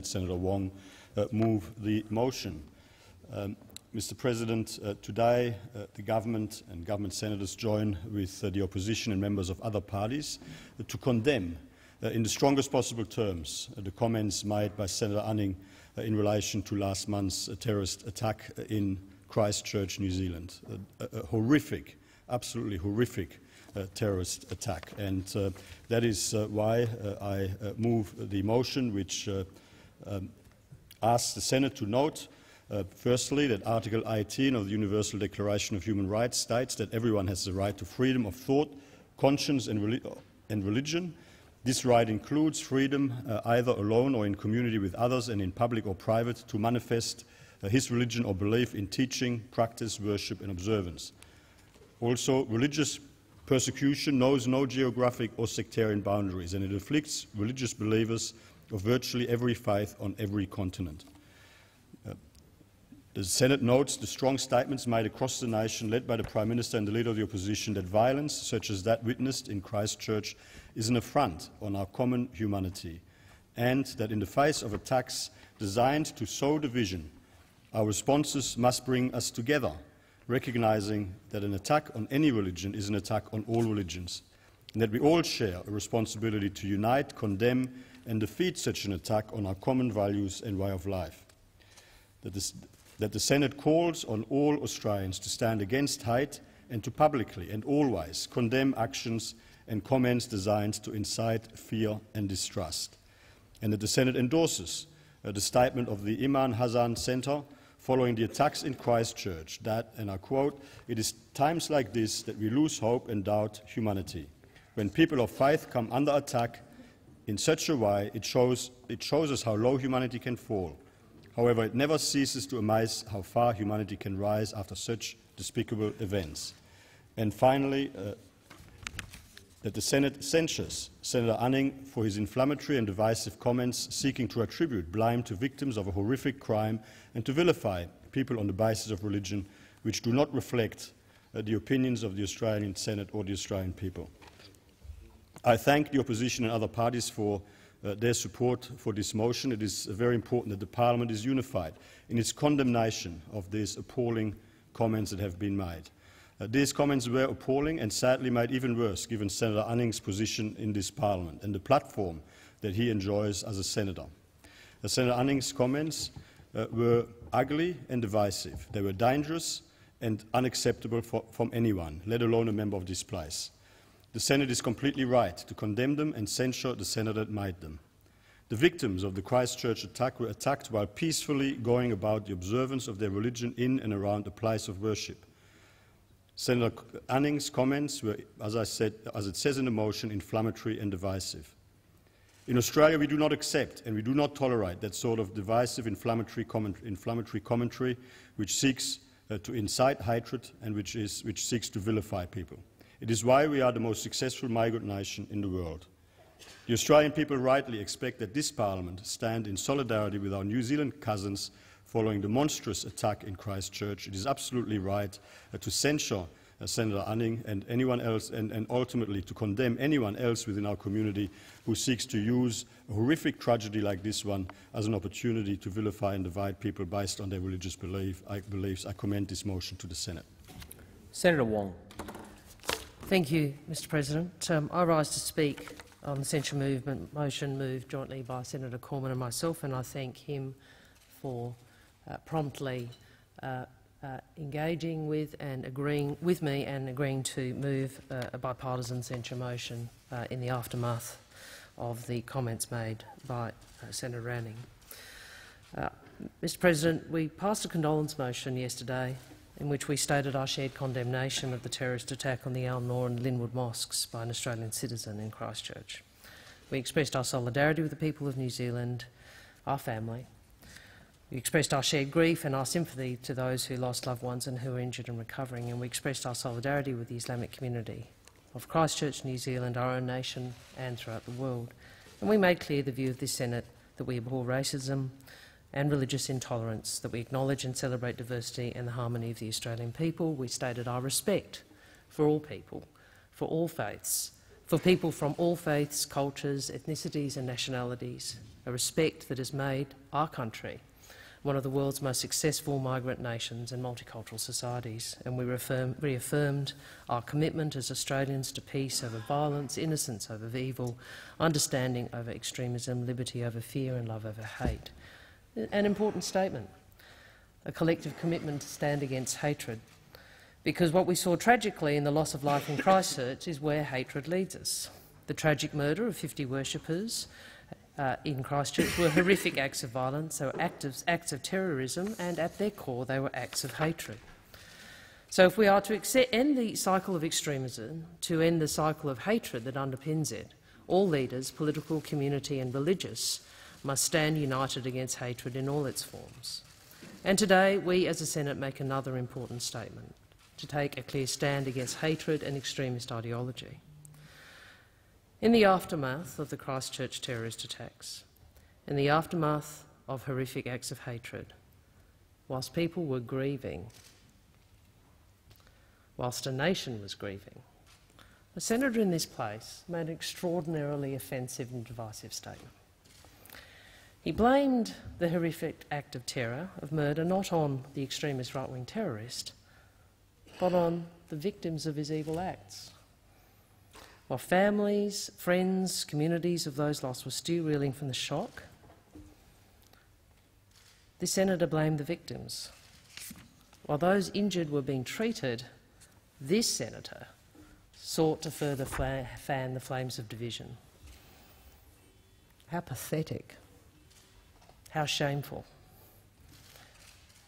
Senator Wong move the motion. Mr. President, today the government and government senators join with the opposition and members of other parties to condemn in the strongest possible terms the comments made by Senator Anning in relation to last month's terrorist attack in Christchurch, New Zealand. A horrific, absolutely horrific terrorist attack. And that is why I move the motion which asks the Senate to note, firstly, that Article 18 of the Universal Declaration of Human Rights states that everyone has the right to freedom of thought, conscience and religion. This right includes freedom, either alone or in community with others and in public or private, to manifest his religion or belief in teaching, practice, worship and observance. Also, religious persecution knows no geographic or sectarian boundaries, and it afflicts religious believers of virtually every faith on every continent. The Senate notes the strong statements made across the nation, led by the Prime Minister and the Leader of the Opposition, that violence such as that witnessed in Christchurch is an affront on our common humanity, and that in the face of attacks designed to sow division, our responses must bring us together, recognising that an attack on any religion is an attack on all religions, and that we all share a responsibility to unite, condemn and defeat such an attack on our common values and way of life. That the Senate calls on all Australians to stand against hate and to publicly and always condemn actions and comments designed to incite fear and distrust. And that the Senate endorses the statement of the Iman Hassan Centre following the attacks in Christchurch that, and I quote, "It is times like this that we lose hope and doubt humanity. When people of faith come under attack in such a way, it shows us how low humanity can fall. However, it never ceases to amaze how far humanity can rise after such despicable events." And finally, that the Senate censures Senator Anning for his inflammatory and divisive comments seeking to attribute blame to victims of a horrific crime and to vilify people on the basis of religion which do not reflect the opinions of the Australian Senate or the Australian people. I thank the opposition and other parties for their support for this motion. It is very important that the Parliament is unified in its condemnation of these appalling comments that have been made. These comments were appalling and sadly made even worse given Senator Anning's position in this Parliament and the platform that he enjoys as a senator. Senator Anning's comments were ugly and divisive. They were dangerous and unacceptable from anyone, let alone a member of this place. The Senate is completely right to condemn them and censure the senator that made them. The victims of the Christchurch attack were attacked while peacefully going about the observance of their religion in and around a place of worship. Senator Anning's comments were, as it says in the motion, inflammatory and divisive. In Australia, we do not accept and we do not tolerate that sort of divisive, inflammatory commentary which seeks to incite hatred and which seeks to vilify people. It is why we are the most successful migrant nation in the world. The Australian people rightly expect that this Parliament stand in solidarity with our New Zealand cousins following the monstrous attack in Christchurch. It is absolutely right to censure Senator Anning and anyone else, and ultimately to condemn anyone else within our community who seeks to use a horrific tragedy like this one as an opportunity to vilify and divide people based on their religious beliefs. I commend this motion to the Senate. Senator Wong. Thank you, Mr. President. I rise to speak on the censure motion moved jointly by Senator Cormann and myself, and I thank him for promptly engaging with and agreeing with me and agreeing to move a bipartisan censure motion in the aftermath of the comments made by Senator Anning. Mr. President, we passed a condolence motion yesterday in which we stated our shared condemnation of the terrorist attack on the Al Noor and Linwood mosques by an Australian citizen in Christchurch. We expressed our solidarity with the people of New Zealand, our family. We expressed our shared grief and our sympathy to those who lost loved ones and who are injured and recovering, and we expressed our solidarity with the Islamic community of Christchurch, New Zealand, our own nation and throughout the world. And we made clear the view of this Senate that we abhor racism and religious intolerance, that we acknowledge and celebrate diversity and the harmony of the Australian people. We stated our respect for all people, for all faiths, for people from all faiths, cultures, ethnicities and nationalities, a respect that has made our country one of the world's most successful migrant nations and multicultural societies, and we reaffirmed our commitment as Australians to peace over violence, innocence over evil, understanding over extremism, liberty over fear and love over hate. An important statement, a collective commitment to stand against hatred, because what we saw tragically in the loss of life in Christchurch is where hatred leads us. The tragic murder of 50 worshippers in Christchurch were horrific acts of violence, they were acts of terrorism, and at their core they were acts of hatred. So if we are to end the cycle of extremism, to end the cycle of hatred that underpins it, all leaders, political, community and religious, must stand united against hatred in all its forms. And today we as a Senate make another important statement, to take a clear stand against hatred and extremist ideology. In the aftermath of the Christchurch terrorist attacks, in the aftermath of horrific acts of hatred, whilst people were grieving, whilst a nation was grieving, a senator in this place made an extraordinarily offensive and divisive statement. He blamed the horrific act of terror, of murder, not on the extremist right-wing terrorist, but on the victims of his evil acts. While families, friends, communities of those lost were still reeling from the shock, this senator blamed the victims. While those injured were being treated, this senator sought to further fan the flames of division. How pathetic. How shameful.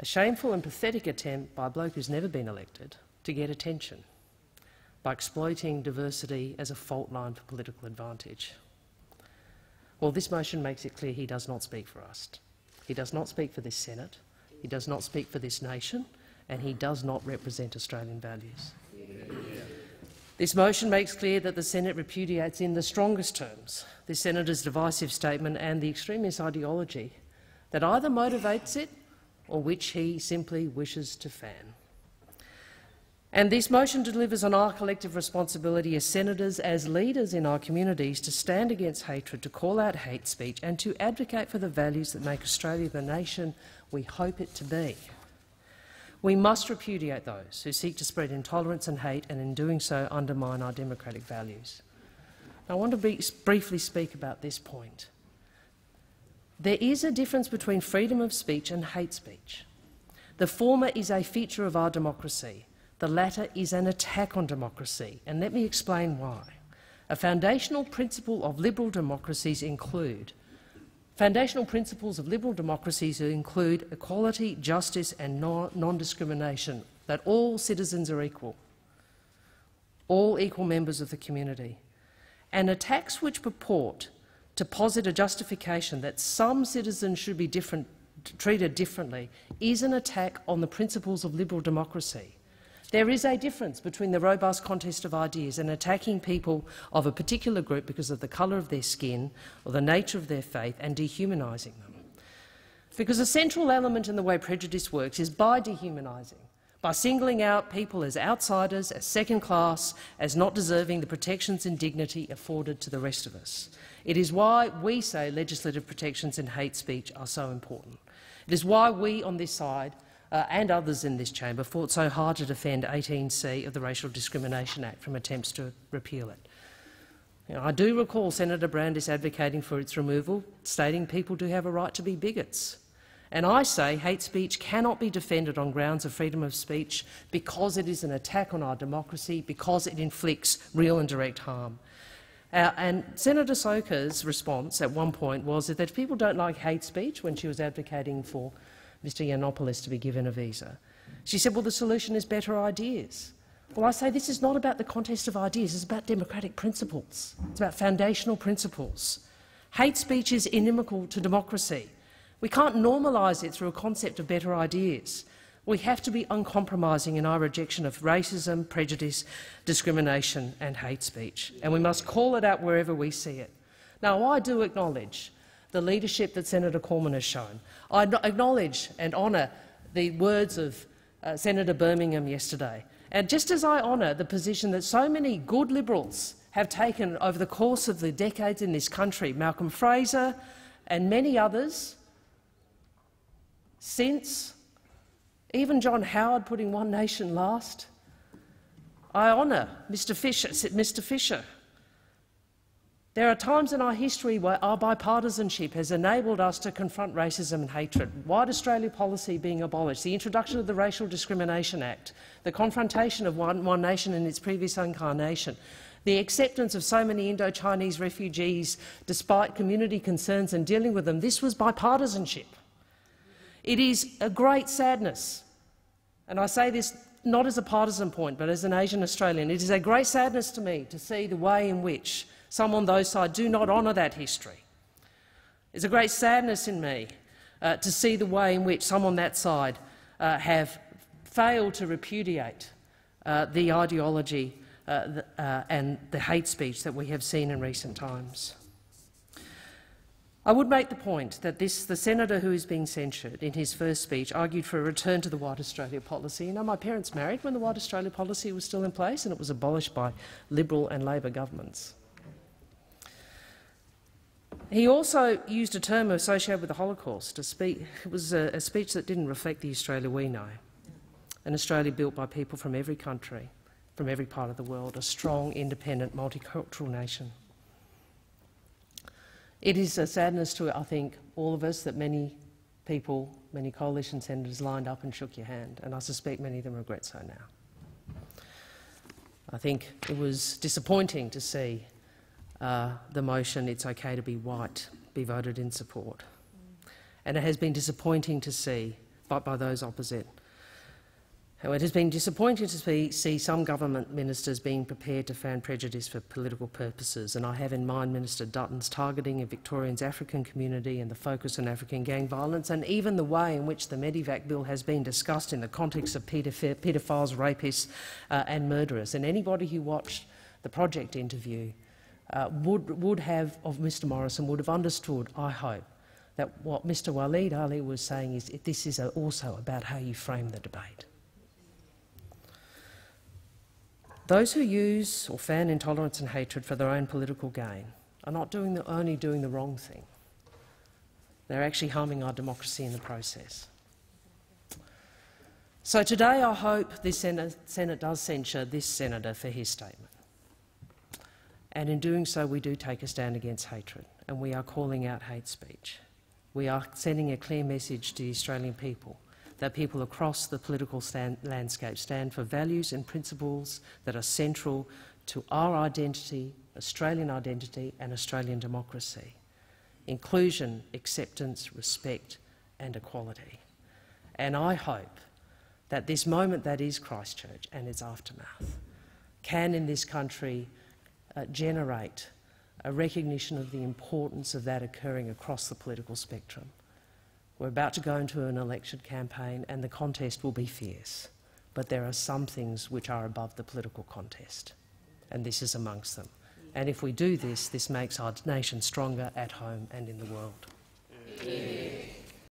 A shameful and pathetic attempt by a bloke who's never been elected to get attention by exploiting diversity as a fault line for political advantage. Well, this motion makes it clear he does not speak for us. He does not speak for this Senate, he does not speak for this nation, and he does not represent Australian values. This motion makes clear that the Senate repudiates in the strongest terms this senator's divisive statement and the extremist ideology that either motivates it or which he simply wishes to fan. And this motion delivers on our collective responsibility as senators, as leaders in our communities, to stand against hatred, to call out hate speech and to advocate for the values that make Australia the nation we hope it to be. We must repudiate those who seek to spread intolerance and hate and in doing so undermine our democratic values. I want to briefly speak about this point. There is a difference between freedom of speech and hate speech. The former is a feature of our democracy. The latter is an attack on democracy, and let me explain why. A foundational principle of liberal democracies include equality, justice and non-discrimination, that all citizens are equal, all equal members of the community. And attacks which purport to posit a justification that some citizens should be treated differently is an attack on the principles of liberal democracy. There is a difference between the robust contest of ideas and attacking people of a particular group because of the colour of their skin or the nature of their faith and dehumanising them. Because a central element in the way prejudice works is by dehumanising, by singling out people as outsiders, as second class, as not deserving the protections and dignity afforded to the rest of us. It is why we say legislative protections and hate speech are so important. It is why we on this side and others in this chamber fought so hard to defend 18C of the Racial Discrimination Act from attempts to repeal it. I do recall Senator Brandis advocating for its removal, stating people do have a right to be bigots. And I say hate speech cannot be defended on grounds of freedom of speech because it is an attack on our democracy, because it inflicts real and direct harm. And Senator Soka's response at one point was that if people don't like hate speech, when she was advocating for Mr Yiannopoulos to be given a visa, she said, well, the solution is better ideas. Well, I say this is not about the contest of ideas, it's about democratic principles. It's about foundational principles. Hate speech is inimical to democracy. We can't normalise it through a concept of better ideas. We have to be uncompromising in our rejection of racism, prejudice, discrimination and hate speech, and we must call it out wherever we see it. Now, I do acknowledge the leadership that Senator Cormann has shown. I acknowledge and honour the words of Senator Birmingham yesterday, and just as I honour the position that so many good Liberals have taken over the course of the decades in this country, Malcolm Fraser, and many others since, even John Howard putting one nation last. I honour Mr Fisher. There are times in our history where our bipartisanship has enabled us to confront racism and hatred. White Australia policy being abolished, the introduction of the Racial Discrimination Act, the confrontation of one nation in its previous incarnation, the acceptance of so many Indo-Chinese refugees despite community concerns and dealing with them. This was bipartisanship. It is a great sadness, and I say this not as a partisan point but as an Asian Australian. It is a great sadness to me to see the way in which some on those sides do not honour that history. It's a great sadness in me to see the way in which some on that side have failed to repudiate the ideology and the hate speech that we have seen in recent times. I would make the point that the senator who is being censured in his first speech argued for a return to the White Australia policy. You know, my parents married when the White Australia policy was still in place, and it was abolished by Liberal and Labor governments. He also used a term associated with the Holocaust. It was a speech that didn't reflect the Australia we know, an Australia built by people from every country, from every part of the world, a strong, independent, multicultural nation. It is a sadness to, I think, all of us that many people, many coalition senators lined up and shook your hand, and I suspect many of them regret so now. I think it was disappointing to see the motion "It's okay to be white" be voted in support. And it has been disappointing to see, by those opposite, it has been disappointing to see some government ministers being prepared to fan prejudice for political purposes, and I have in mind Minister Dutton's targeting of Victorians' African community and the focus on African gang violence, and even the way in which the Medivac bill has been discussed in the context of paedophiles, rapists and murderers. And anybody who watched the Project interview would have, of Mr Morrison, would have understood, I hope, that what Mr Waleed Ali was saying is this is also about how you frame the debate. Those who use or fan intolerance and hatred for their own political gain are not only doing the wrong thing, they're actually harming our democracy in the process. So today I hope this Senate does censure this senator for his statement. And in doing so, we do take a stand against hatred, and we are calling out hate speech. We are sending a clear message to the Australian people that people across the political landscape stand for values and principles that are central to our identity, Australian identity and Australian democracy: inclusion, acceptance, respect and equality. And I hope that this moment that is Christchurch and its aftermath can, in this country, generate a recognition of the importance of that occurring across the political spectrum. We're about to go into an election campaign and the contest will be fierce, but there are some things which are above the political contest, and this is amongst them. And if we do this, this makes our nation stronger at home and in the world.